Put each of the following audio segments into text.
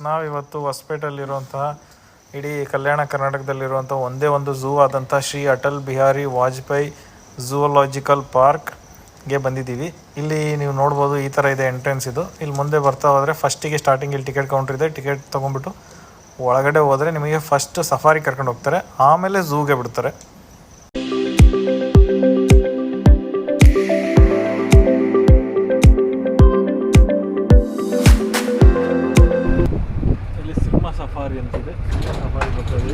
ನಾವಿವತ್ತು ಹೊಸಪೇಟೆಯಲ್ಲಿರುವಂತಹ ಇಡೀ ಕಲ್ಯಾಣ ಕರ್ನಾಟಕದಲ್ಲಿರುವಂಥ ಒಂದೇ ಒಂದು ಝೂ ಆದಂಥ ಶ್ರೀ ಅಟಲ್ ಬಿಹಾರಿ ವಾಜಪೇಯಿ ಝೂಲಾಜಿಕಲ್ ಪಾರ್ಕ್ಗೆ ಬಂದಿದ್ದೀವಿ. ಇಲ್ಲಿ ನೀವು ನೋಡ್ಬೋದು ಈ ಥರ ಇದೆ ಎಂಟ್ರೆನ್ಸ್. ಇದು ಇಲ್ಲಿ ಮುಂದೆ ಬರ್ತಾ ಹೋದರೆ ಫಸ್ಟಿಗೆ ಸ್ಟಾರ್ಟಿಂಗ್ ಇಲ್ಲಿ ಟಿಕೆಟ್ ಕೌಂಟರ್ ಇದೆ. ಟಿಕೆಟ್ ತೊಗೊಂಡ್ಬಿಟ್ಟು ಒಳಗಡೆ ಹೋದರೆ ನಿಮಗೆ ಫಸ್ಟ್ ಸಫಾರಿ ಕರ್ಕೊಂಡು ಹೋಗ್ತಾರೆ, ಆಮೇಲೆ ಝೂಗೆ ಬಿಡ್ತಾರೆ. ಇಲ್ಲಿ ಸಿಂಹ ಸಫಾರಿ ಅಂತಿದೆ. ಸಫಾರಿ ಬರ್ತದೆ.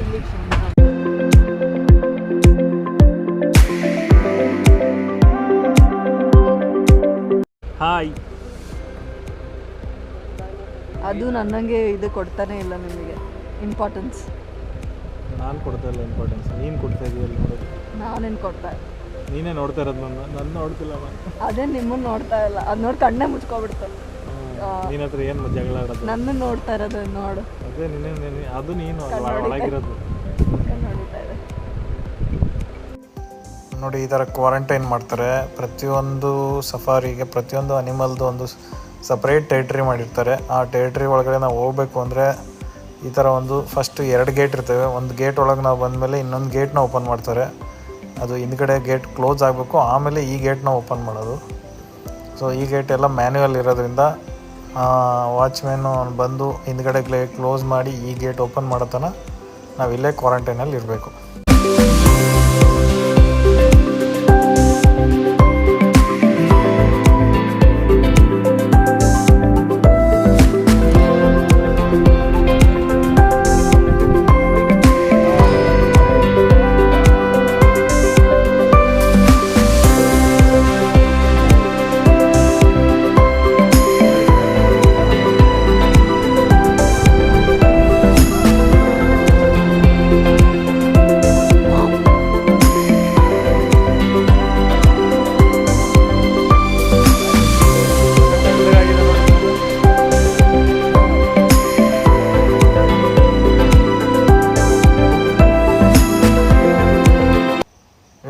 ಹಾಯ್. ಅದು ನನ್ನಂಗೆ ಇದು ಕೊಡ್ತಾನೆ ಇಲ್ಲ ನಿಮಗೆ ಇಂಪಾರ್ಟೆನ್ಸ್. ನಾನು ಕೊಡ್ತಾ ಇಲ್ಲ ಇಂಪಾರ್ಟೆನ್ಸ್, ನೀನು ಕೊಡ್ತಾ ಇದೀಯಲ್ಲ ನೋಡೋದು. ನಾನೇನು ಕೊಡ್ತಾ ನೀನೇ ನೋಡ್ತಾ ಇರೋದು ನನ್ನ ನೋಡ್ತಿಲ್ಲ ನಾನು. ಅದೇ ನಿಮ್ಮನ್ನು ನೋಡ್ತಾ ಇಲ್ಲ, ಅದು ನೋಡಿ ಕಣ್ಣೇ ಮುಚ್ಕೊಬಿಡ್ತಾರೆ. ನಿನ್ನ ಹತ್ರ ಏನು ಜಗಳ ಆಡೋದು? ನನ್ನ ನೋಡ್ತಾ ಇರೋದು ನೋಡು. ಅದೇ ಅದು ನೀನು ಒಳಗಿರೋದು ನೋಡ್ತಾ ಇದೆ ನೋಡಿ. ಈ ಥರ ಕ್ವಾರಂಟೈನ್ ಮಾಡ್ತಾರೆ. ಪ್ರತಿಯೊಂದು ಸಫಾರಿಗೆ ಪ್ರತಿಯೊಂದು ಅನಿಮಲ್ದು ಒಂದು ಸಪ್ರೇಟ್ ಟೆರಿಟರಿ ಮಾಡಿರ್ತಾರೆ. ಆ ಟೆರಿಟರಿ ಒಳಗಡೆ ನಾವು ಹೋಗ್ಬೇಕು ಅಂದರೆ ಈ ಥರ ಒಂದು ಫಸ್ಟ್ 2 ಗೇಟ್ ಇರ್ತವೆ. ಒಂದು ಗೇಟ್ ಒಳಗೆ ನಾವು ಬಂದಮೇಲೆ ಇನ್ನೊಂದು ಗೇಟ್ನ ಓಪನ್ ಮಾಡ್ತಾರೆ. ಅದು ಹಿಂದ್ಗಡೆ ಗೇಟ್ ಕ್ಲೋಸ್ ಆಗಬೇಕು, ಆಮೇಲೆ ಈ ಗೇಟ್ನ ಓಪನ್ ಮಾಡೋದು. ಸೊ ಈ ಗೇಟ್ ಎಲ್ಲ ಮ್ಯಾನ್ಯುವಲ್ ಇರೋದ್ರಿಂದ ವಾಚ್ಮ್ಯಾನು ಬಂದು ಹಿಂದ್ಗಡೆ ಕ್ಲೋಸ್ ಮಾಡಿ ಈ ಗೇಟ್ ಓಪನ್ ಮಾಡೋ ತನಕ ನಾವು ಇಲ್ಲೇ ಕ್ವಾರಂಟೈನಲ್ಲಿ ಇರಬೇಕು.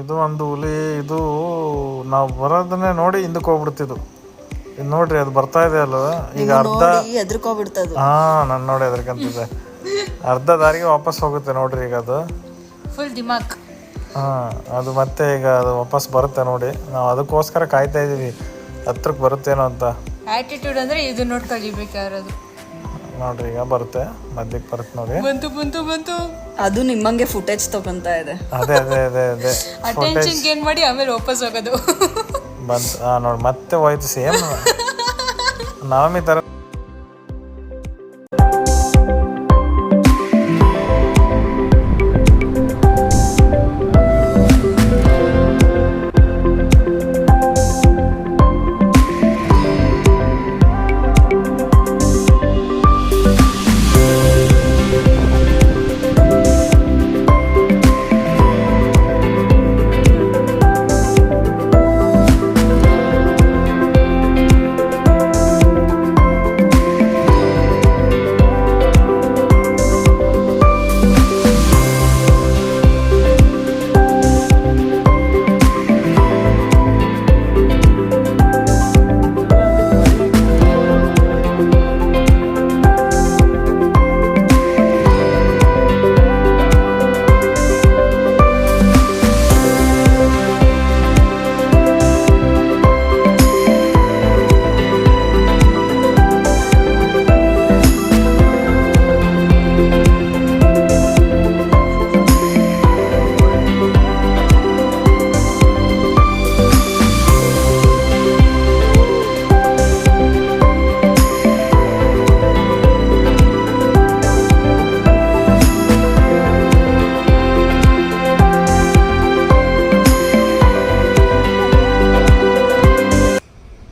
ಇದು ಒಂದು ಹುಲಿ. ಇದು ನಾವು ಬರೋದನ್ನೇ ನೋಡಿ ಹಿಂದಕ್ಕೆ ಹೋಗ್ಬಿಡ್ತಿದ್ದು. ಇದು ನೋಡ್ರಿ, ಅದು ಬರ್ತಾ ಇದೆ ಅಲ್ವ ಈಗ ಅರ್ಧ. ನಾನು ನೋಡಿ ಅದ್ರಕಂತಿದೆ. ಅರ್ಧ ದಾರಿಗೆ ವಾಪಸ್ ಹೋಗುತ್ತೆ ನೋಡ್ರಿ. ಈಗ ಅದು ಫುಲ್ ದಿಮಾಕ್. ಅದು ಮತ್ತೆ ಈಗ ಅದು ವಾಪಸ್ ಬರುತ್ತೆ ನೋಡಿ. ನಾವು ಅದಕ್ಕೋಸ್ಕರ ಕಾಯ್ತಾ ಇದೀವಿ, ಹತ್ರಕ್ಕೆ ಬರುತ್ತೇನೋ ಅಂತ. ಆಟಿಟ್ಯೂಡ್ ಅಂದ್ರೆ ಇದು ನೋಡಿ ಕಲಿಬೇಕು ಯಾರದು. ನೋಡ್ರಿ ಈಗ ಬರುತ್ತೆ, ಮಧ್ಯಕ್ಕೆ ಬರುತ್ತೆ ನೋಡಿ. ಬಂತು ಬಂತು ಬಂತು. ಅದು ನಿಮ್ಮಂಗೆ ಫುಟೇಜ್ ತಗೊಂತ ಇದೆ. ಅದೇ ಅದೇ ಅದೇ ಅದೇ ಅಟೆನ್ಷನ್ ಗೇನ್ ಮಾಡಿ ಆಮೇಲೆ ವಾಪಸ್ ಹೋಗೋದು. ಬಂತು ನೋಡಿ, ಮತ್ತೆ ಹೋಯ್ತು ಸೇಮ್ ನವಮಿ ತರ.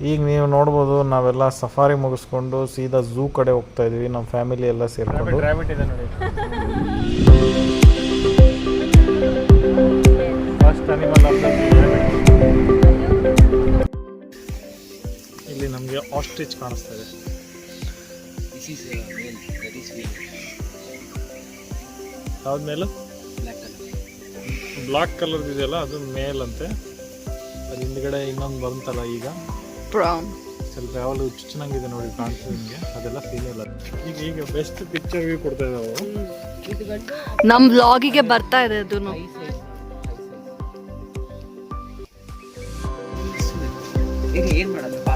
ಈಗ ನೀವು ನೋಡ್ಬೋದು, ನಾವೆಲ್ಲ ಸಫಾರಿ ಮುಗಿಸ್ಕೊಂಡು ಸೀದಾ ಝೂ ಕಡೆ ಹೋಗ್ತಾ ಇದೀವಿ. ನಮ್ಮ ಫ್ಯಾಮಿಲಿ ಎಲ್ಲ ಸೇರ್ಕೊಂಡು. ಫಸ್ಟ್ ಅನಿಮಲ್ ಇಲ್ಲಿ ನಮಗೆ ಆಸ್ಟ್ರಿಚ್ ಕಾಣಿಸ್ತಾ ಇದೆ. ಯಾವ್ದು ಮೇಲು? ಬ್ಲಾಕ್ ಕಲರ್ ಇದೆಯಲ್ಲ ಅದು ಮೇಲ್ ಅಂತೆ. ಅದು ಹಿಂದ್ಗಡೆ ಇನ್ನೊಂದು ಬಂತಲ್ಲ ಈಗ, ಬ್ರೌನ್ ಸ್ವಲ್ಪ ಯಾವಾಗಲೂ ಹುಚ್ಚುಚ್ಚಿನಂಗಿದೆ ನೋಡಿ ಕಾಣಿಸ್ತದೆ ನಿಮಗೆ, ಅದೆಲ್ಲ ಫೀಲ್ ಇಲ್ಲ. ಈಗ ಬೆಸ್ಟ್ ಪಿಕ್ಚರ್ ವ್ಯೂ ಕೊಡ್ತಾ ಇದ್ದಾವೆ. ನಮ್ಮ ವ್ಲಾಗಿಗೆ ಬರ್ತಾ ಇದೆ ಅದು. ಏನು ಮಾಡೋದಪ್ಪ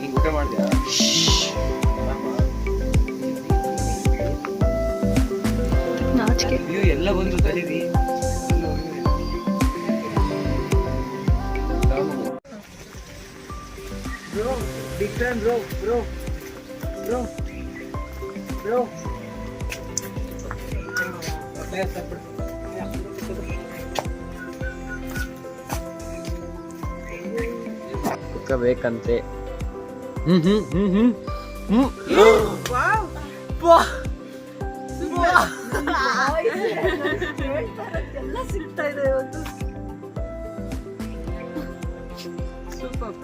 ಹಿಂಗೆ ಊಟ ಮಾಡಿದ್ಯಾ? ನಾಚಿಕೆ. ಅಯ್ಯೋ ಎಲ್ಲ ಬಂದು ತಡೀರಿ. Bro, big fan bro. ಬೇಕಂತೆ. ಎಲ್ಲ ಸಿಗ್ತಾ ಇದೆ ಇವತ್ತು. ಸೂಪರ್.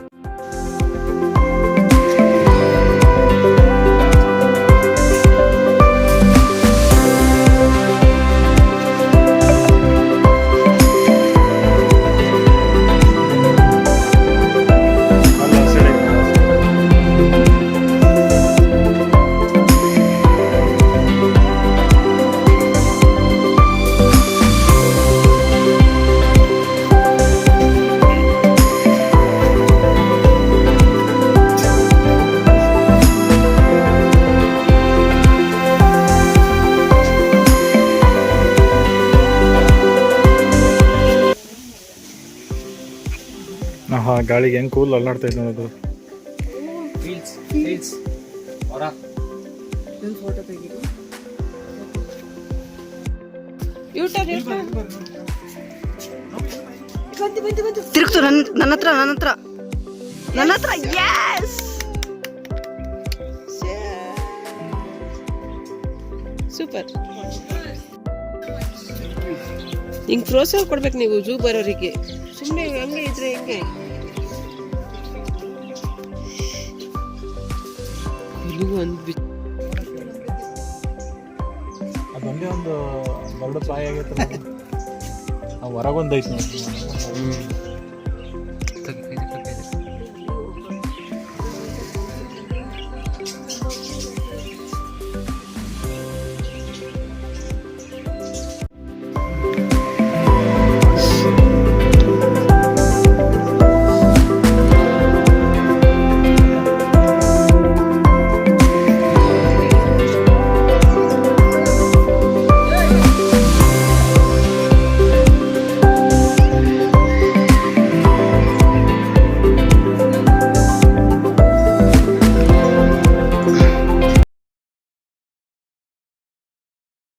ಗಾಳಿಗೆ ಹೆಂಗೆ ಕೂಲ್ ಅಲ್ಲಾಡ್ತಾ ಇದ್ದು ನೋಡೋದು. ರೀಲ್ಸ್ ಹೊರ ಫೋಟೋ ತೆಗಿರು. ತಿರುಗ್ತು ನನ್ನ ಹತ್ರ. Yes super. ಹಿಂಗೆ ಪ್ರೋತ್ಸಾಹ ಕೊಡ್ಬೇಕು ನೀವು ಝೂ ಬರೋರಿಗೆ. ಸುಮ್ಮನೆ ಹಂಗೆ ಇದ್ರೆ ಹೆಂಗೆ? ಅದೊಂದೇ ಒಂದು 2 ಪ್ರಾಯ ಆಗೈತೆ. ಹೊರಗೊಂದು ಐತೆ ನೋಡಿ.